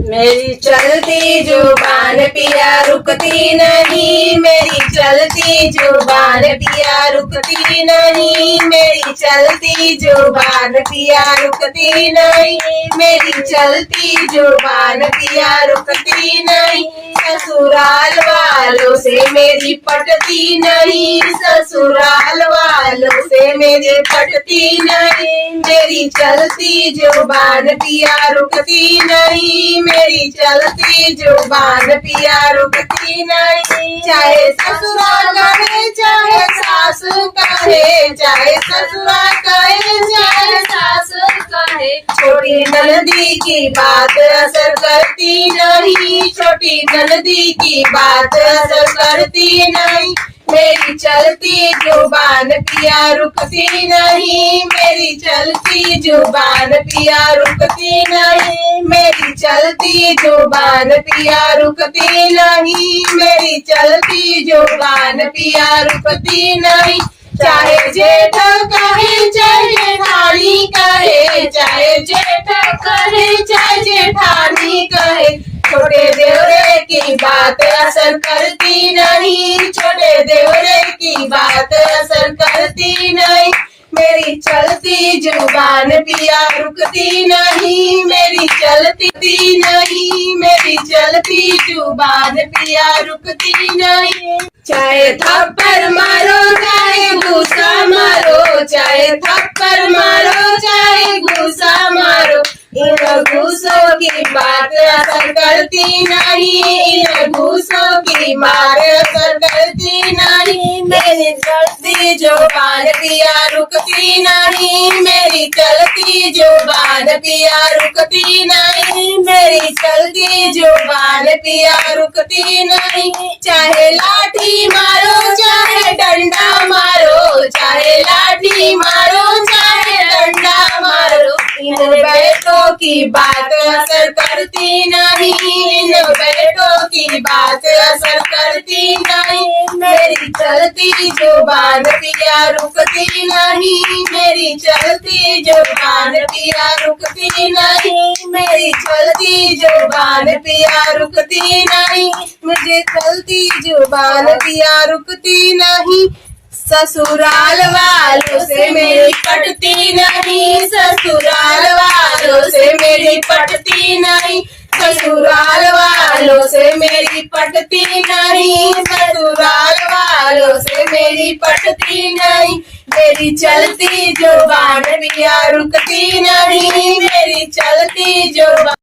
मेरी चलती जुबान पिया रुकती नहीं, मेरी चलती जुबान पिया रुकती नहीं, मेरी चलती जुबान पिया रुकती नहीं, मेरी चलती जुबान पिया रुकती नहीं। ससुराल वालों से मेरी पटती नहीं, ससुराल वालों से मेरी पटती नहीं, मेरी चलती जुबान पिया रुकती नहीं, मेरी चलती जुबान पिया रुकती नहीं। चाहे ससुराल कहे चाहे सासू कहे, चाहे ससुराल कहे चाहे सासू कहे, छोटी ननदी की बात असर करती नहीं, छोटी ननदी की बात असर करती नहीं। मेरी चलती जुबान पिया रुकती नहीं, मेरी चलती जुबान पिया रुकती नहीं, मेरी चलती जुबान पिया रुकती नहीं, मेरी चलती जुबान पिया रुकती नहीं। चाहे जेठ कहे चाहे जेठानी कहे, चाहे जेठ कहे चाहे जेठानी कहे, छोटे देवरे की बात असर करती नहीं, छोटे देवरे की बात असर करती नहीं। मेरी चलती जुबान पिया रुकती नहीं, मेरी चलती नहीं, मेरी चलती जुबान पिया रुकती नहीं। चाहे थप्पड़ मारो चाहे गुस्सा मारो, चाहे थप्पड़ मारो चाहे गुस्सा मारो, इन घूसों की बात असर करती नहीं, इन घूसों की बात असर करती नहीं। मेरी चलती जुबान पिया रुकती नहीं, मेरी चलती जुबान पिया रुकती नहीं, मेरी चलती जुबान पिया रुकती नहीं। चाहे लाठी मारो चाहे डंडा मारो, चाहे लाठी मारो चाहे डंडा मारो, इन बेटों की बात असर करती नहीं, इन बेटों की बात असर करती नहीं। मेरी चलती जुबान पिया रुकती नहीं, मेरी चलती जुबान पिया रुकती नहीं, मेरी चलती जुबान पिया रुकती नहीं, मुझे चलती जुबान पिया रुकती नहीं। ससुराल वालों से मेरी पटती नहीं, ससुराल वालों से मेरी पटती नहीं, ससुराल वालों से मेरी पटती नहीं, ससुराल वालों से मेरी पटती नहीं। मेरी चलती जुबान पिया रुकती नहीं, मेरी चलती जुबान